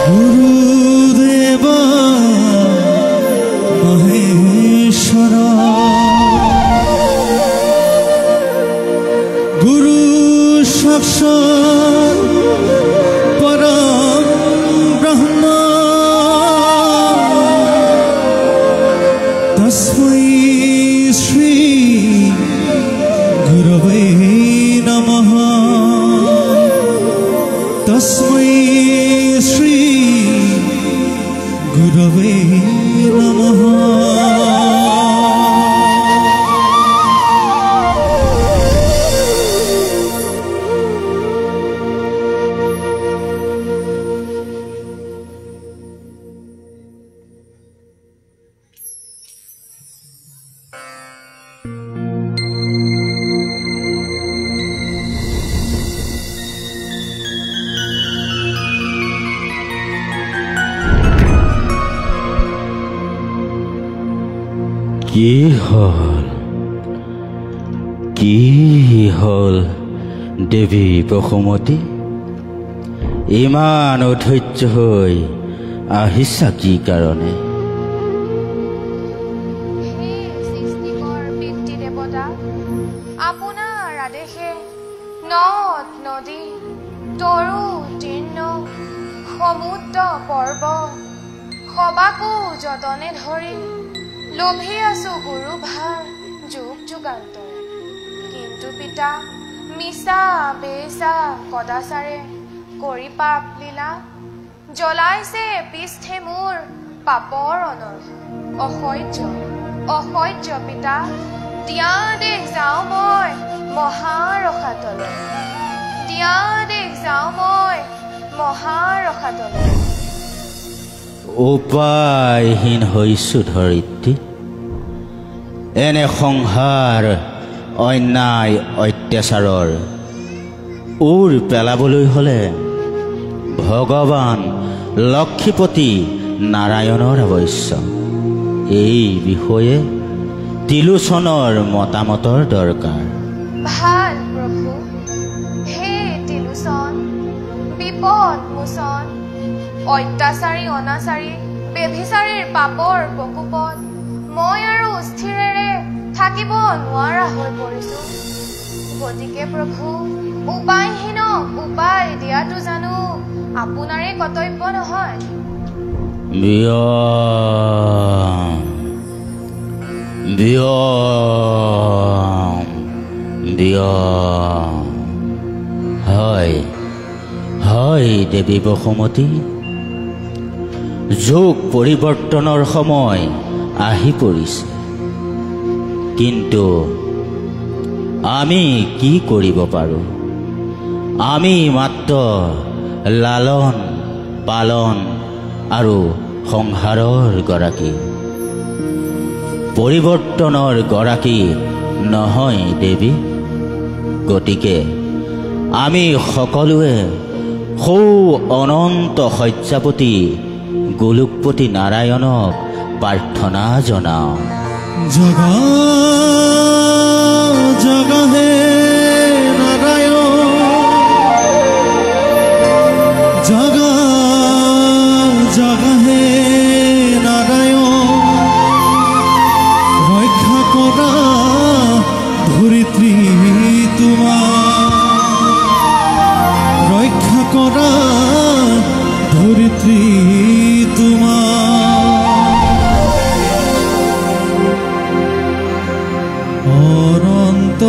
গুৰুদেব মহেশ্বৰ গুৰু সাক্ষাৎ পৰম ব্ৰহ্ম তস্मै শ্ৰী গুৰবে নমঃ তস্मै শ্ৰী গুৰবে নমঃ কি হল দেৱী বসুমতী ইমান অধৈৰ্য হৈ আহিছা কি কাৰণে? আপোনাৰ আদেশে নদ নদী তৰু তৃণ সমুদ্ৰ পৰ্বত সবাকো যতনে ধৰি লোভি আছো গুৰু ভাৰ যুগ যুগান্তৰ। কিন্তু পিতা মিছা বেচা কদাচাৰে কৰি পাপ লীলা জ্বলাইছে পিষ্ঠে মোৰ পাপৰ অনল। অসহ্য অসহ্য পিতা দিয়া দেশ যাওঁ মই মহাৰসাতলৈ, দিয়া দেশ যাওঁ মই মহাৰসাতলৈ। উপায়হীন হৈছো ধৰিত্ৰী, এনে সংসাৰ অন্যায় অত্যাচাৰৰ উৰ পেলাবলৈ হ'লে ভগৱান লক্ষ্মীপতি নাৰায়ণৰ আৱশ্যক। এই বিষয়ে তিলোচনৰ মতামতৰ দৰকাৰ। ভাল প্ৰভু, হে তিলোচন বিপদ মোচন, অত্যাচাৰী অনাচাৰী বেভিচাৰীৰ পাপৰ প্ৰকোপত মই আৰু স্থিৰেৰে থাকিব নোৱাৰা হৈ পৰিছো। গতিকে প্ৰভু উপায়হীনক উপায় দিয়াটো জানো আপোনাৰে কৰ্তব্য নহয়? হয় হয় দেৱী বসুমতী, যুগ পৰিৱৰ্তনৰ সময় আহি পৰিছে, কিন্তু আমি কি কৰিব পাৰোঁ? আমি মাত্ৰ লালন পালন আৰু সংহাৰৰ গৰাকী, পৰিৱৰ্তনৰ গৰাকী নহয় দেৱী। গতিকে আমি সকলোৱে সৌ অনন্ত শয্যাপতি গোলোকপতি নাৰায়ণক প্ৰাৰ্থনা জনাওঁ। জগা জগা হে নারায়ণ, জগা জগা হে নারায়ণ, রক্ষা করা ধরিত্রী তোমার, রক্ষা করা ধরিত্রী তোমার। অনন্ত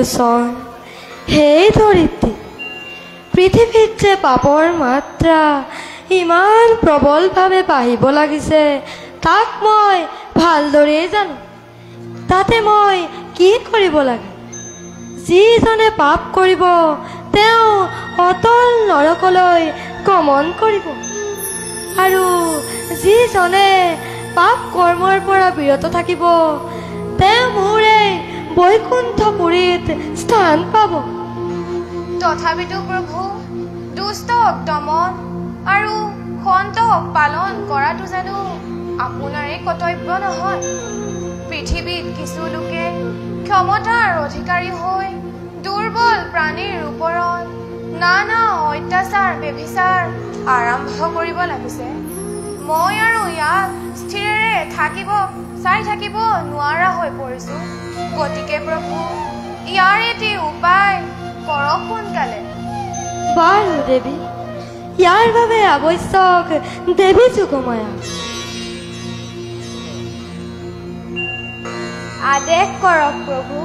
তিলোচন, হে ধৰিত্ৰী, পৃথিৱীত যে পাপৰ মাত্ৰা ইমান প্ৰবলভাৱে বাঢ়িব লাগিছে তাক মই ভালদৰেই জানো। তাতে মই কি কৰিব লাগে? যিজনে পাপ কৰিব তেওঁ অতল নৰকলৈ গমন কৰিব, আৰু যিজনে পাপ কৰ্মৰ পৰা বিৰত থাকিব তেওঁ মোৰ এই বৈকুণ্ঠপুৰীত স্থান পাব। তথাপিতো প্ৰভু, দুষ্টক দমন আৰু সন্তক পালন কৰাটো জানো আপোনাৰেই কৰ্তব্য নহয়? পৃথিৱীত কিছু লোকে ক্ষমতাৰ অধিকাৰী হৈ দুৰ্বল প্ৰাণীৰ ওপৰত নানা অত্যাচাৰ ব্যভিচাৰ আৰম্ভ কৰিব লাগিছে। মই আৰু ইয়াক স্থিৰেৰে চাই থাকিব নোৱাৰা হৈ পৰিছো। গতিকে প্ৰভু, ইয়াৰ এটি উপায় কৰক সোনকালে। বাৰু দেৱী, ইয়াৰ বাবে আৱশ্যক দেৱী যোগমায়া। আদেশ কৰক প্ৰভু।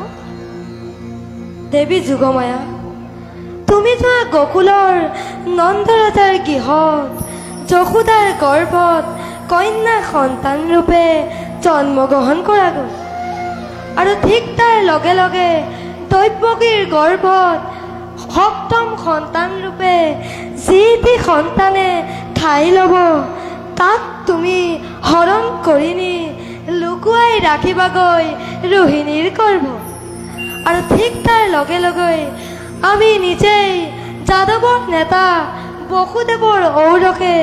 দেৱী যোগমায়া, তুমি যোৱা গকুলৰ নন্দৰাজাৰ গৃহত যশোদাৰ গৰ্ভত কন্যা সন্তান ৰূপে জন্মগ্ৰহণ কৰা গ'ল, আৰু ঠিক তাৰ লগে লগে দৈৱকীৰ গৰ্ভত সপ্তম সন্তান ৰূপে যিটি সন্তানে ঠাই ল'ব তাক তুমি হৰণ কৰি নি লুকুৱাই ৰাখিবাগৈ ৰোহিণীৰ গৰ্ভ। আৰু ঠিক তাৰ লগে লগে আমি নিজেই যাদৱৰ নেতা বসুদেৱৰ ঔৰসে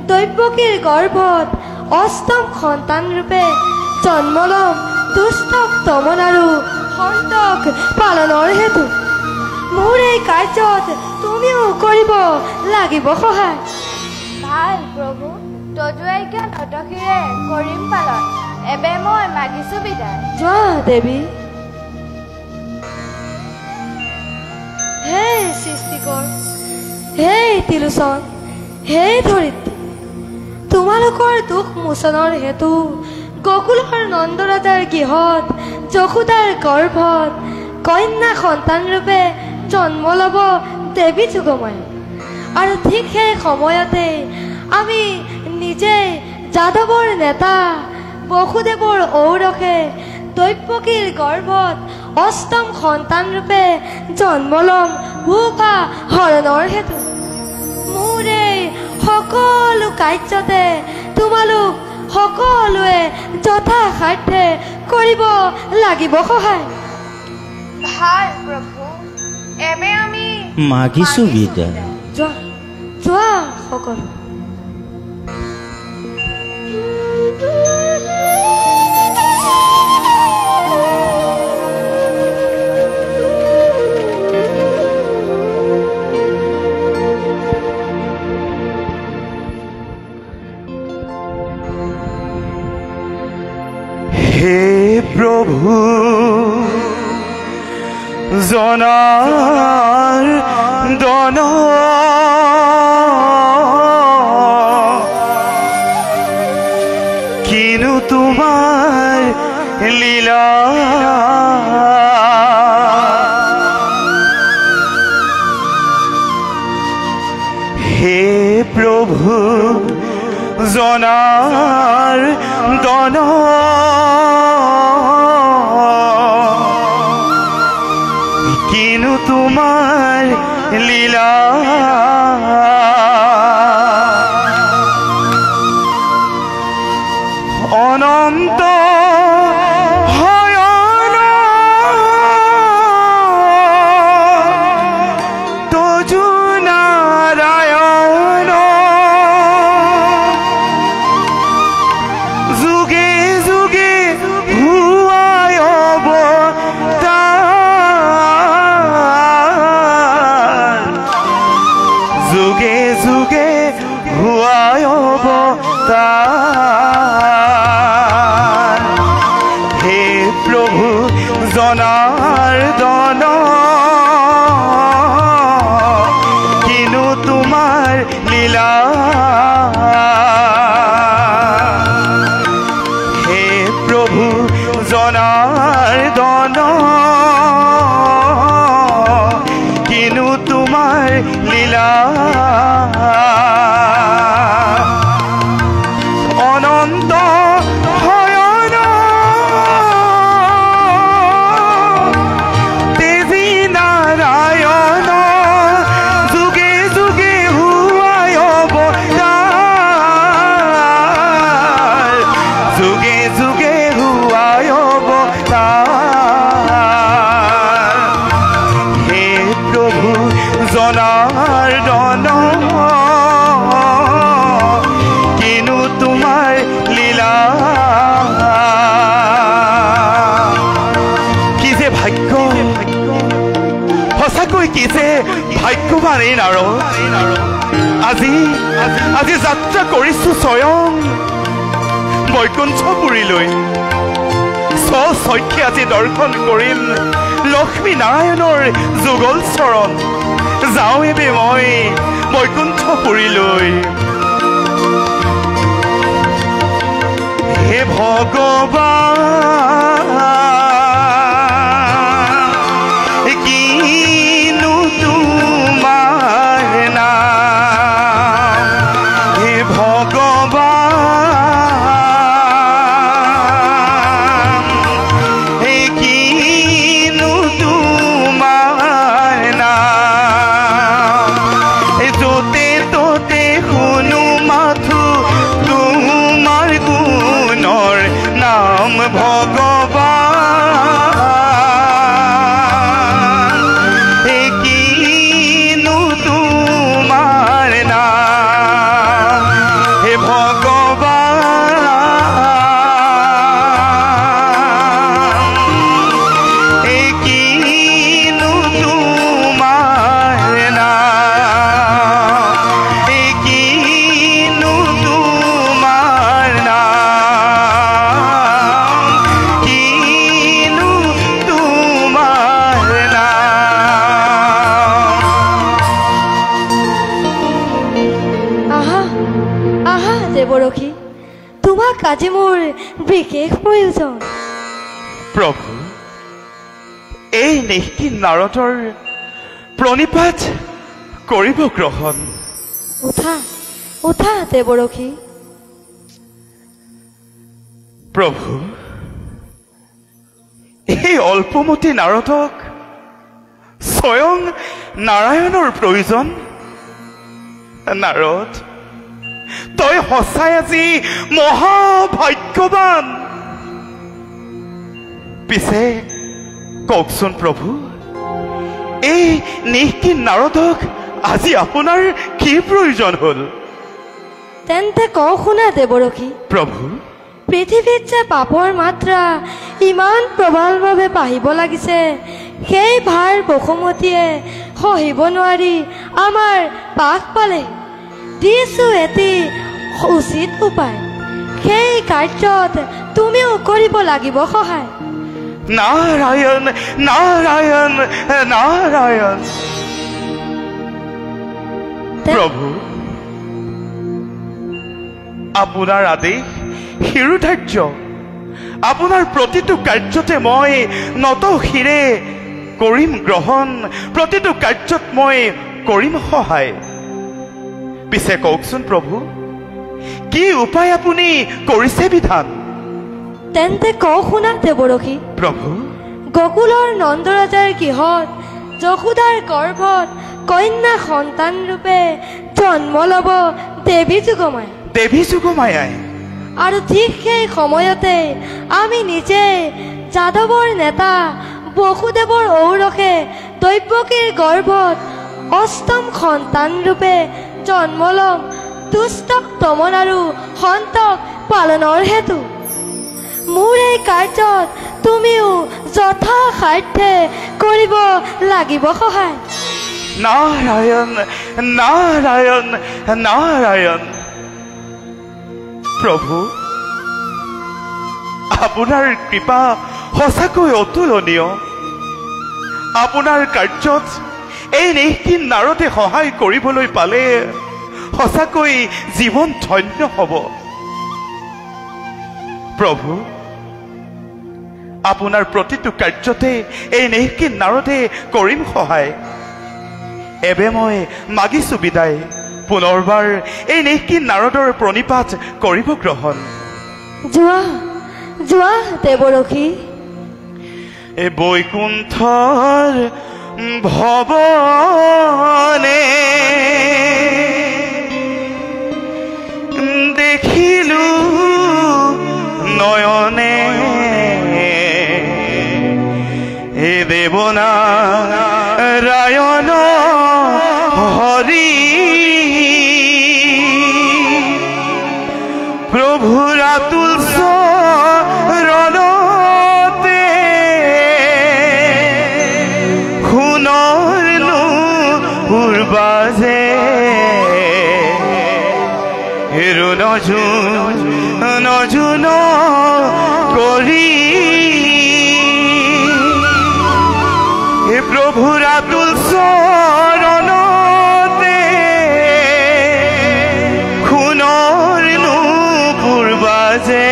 দৈৱকীৰ গৰ্ভত অষ্টম সন্তান ৰূপে জন্ম ল'ম দুষ্টক দমন আৰু সন্তক পালনৰ হেতু। মোৰ এই কাৰ্যত তুমিও কৰিব লাগিব সহায়। ভাল প্ৰভু, তদুৱাইজ্ঞা নতশিৰে কৰিম পালন। এবে মই মাগিছো বিদায়। যোৱা দেৱী। হে সৃষ্টিকৰ, হে তিলোচন, হে ধৰিত্ৰী, তোমালোকৰ দুখ মোচনৰ হেতু গকুলৰ নন্দৰাজাৰ গৃহত যশোদাৰ গৰ্ভত কন্যা সন্তান ৰূপে জন্ম ল'ব দেৱী যোগমায়া। আৰু ঠিক সেই সময়তে আমি নিজেই যাদৱৰ নেতা বসুদেৱৰ ঔৰসে দৈৱকীৰ গৰ্ভত অষ্টম সন্তান ৰূপে জন্ম ল'ম ভূপা হৰণৰ হেতু। মোৰ এই সকলো কাৰ্যতে তোমালোক সকলোৱে যথাসাধ্যে কৰিব লাগিব সহায়। ভাল প্ৰভু, এবে আমি মাগিছো বিদায়। যোৱা যোৱা সকলো। হে প্ৰভু, জনাৰ দন কিনো তোমাৰ লীলা, হে প্ৰভু জনাৰ দন কিনো তোমাৰ লীলা, অনন্ত হয়ন তজু নাৰায়ণ, যুগে যুগে হুৱাই অৱতাৰ, যুগে যুগে হুৱাই অৱতাৰ। হে প্ৰভু জনাৰ্দন কিনো তোমাৰ লীলা, হে প্ৰভু জনাৰ্দন ভাগ্যৱান এই নাৰদ আজি আজি যাত্ৰা কৰিছো স্বয়ং বৈকুণ্ঠপুৰীলৈ স্বচক্ষে আজি দৰ্শন কৰিম লক্ষ্মী নাৰায়ণৰ যুগল চৰণ যাওঁ এবে মই বৈকুণ্ঠপুৰীলৈ হে ভগৱান কিনো তোমাৰ নাম হে ভগৱান হে কিনো তোমাৰ নাম য'তে ত'তে শুনো মাথো তোমাৰ গুণৰ নাম ভগৱান হে কিনো তোমাৰ নাম হে ভগৱান হে কিনো তোমাৰ নাম হে কিনো তোমাৰ নাম কিনো তোমাৰ নাম আহা আহা দেৱৰক্ষী তোমাক আজি মোৰ বিশেষ প্ৰয়োজন প্ৰভু এই নিষ্কিন নাৰদৰ প্ৰণিপাত কৰিব গ্ৰহণ উঠা উঠা দেৱৰক্ষী প্ৰভু এই অল্পমতী নাৰদক স্বয়ং নাৰায়ণৰ প্ৰয়োজন নাৰদ তই সঁচাই আজি মহাভাগ্যৱান পিছে কওকচোন প্ৰভু এই নিষ্কিন নাৰদক আজি আপোনাৰ কি প্ৰয়োজন হ'ল তেন্তে কওঁ শুনা দেৱৰক্ষী প্ৰভু পৃথিৱীত যে পাপৰ মাত্ৰা ইমান প্ৰবলভাৱে বাঢ়িব লাগিছে সেই ভাৰ বসুমতীয়ে সহিব নোৱাৰি আমাৰ পাশ পালে দিছো এটি উচিত উপায় সেই কাৰ্যত তুমিও কৰিব লাগিব সহায় নাৰায়ণ নাৰায়ণ নাৰায়ণ প্ৰভু আপোনাৰ আদেশ শিৰোধাৰ্য আপোনাৰ প্ৰতিটো কাৰ্যতে মই নত শিৰে কৰিম গ্ৰহণ প্ৰতিটো কাৰ্যত মই কৰিম সহায় পিছে কওকচোন প্ৰভু কি উপায় আপুনি কৰিছে বিধান তেন্তে কওঁ শুনা দেৱৰক্ষী প্ৰভু গকুলৰ নন্দৰাজাৰ গৃহত যশোদাৰ গৰ্ভত কন্যা সন্তান ৰূপে জন্ম ল'ব দেৱী যুগমায়া দেৱী যুগমায়াই আৰু ঠিক সেই সময়তে আমি নিজে যাদৱৰ নেতা বসুদেৱৰ ঔৰসে দৈৱকীৰ গৰ্ভত অষ্টম সন্তান ৰূপে জন্ম ল'ম দুষ্টক দমন আৰু সন্তক পালনৰ হেতু মোৰ এই কাৰ্যত তুমিও যথাসাধ্যে কৰিব লাগিব সহায় নাৰায়ণ নাৰায়ণ নাৰায়ণ প্ৰভু আপোনাৰ কৃপা সঁচাকৈ অতুলনীয় আপোনাৰ কাৰ্যত এই নিষ্কিন নাৰদে সহায় কৰিবলৈ পালে সঁচাকৈ জীৱন ধন্য হ'ব প্ৰভু আপোনাৰ প্ৰতিটো কাৰ্যতে এই নিষ্কিন নাৰদে কৰিম সহায় এবে মই মাগিছো বিদায় পুনৰবাৰ এই নিষ্কিন নাৰদৰ প্ৰণিপাত কৰিব গ্ৰহণ যোৱা যোৱা দেৱৰক্ষী এই বৈকুণ্ঠৰ ভৱনে দেখিলো নয়নে হে দেৱনাৰায়ণ হৰি প্ৰভুৰ আতুল চৰণতে শুনলো হেৰু নজুন কৰি হে প্ৰভুৰ আতুল চৰণতে খুনৰ নূপুৰ বাজে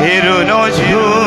হেৰু নজুন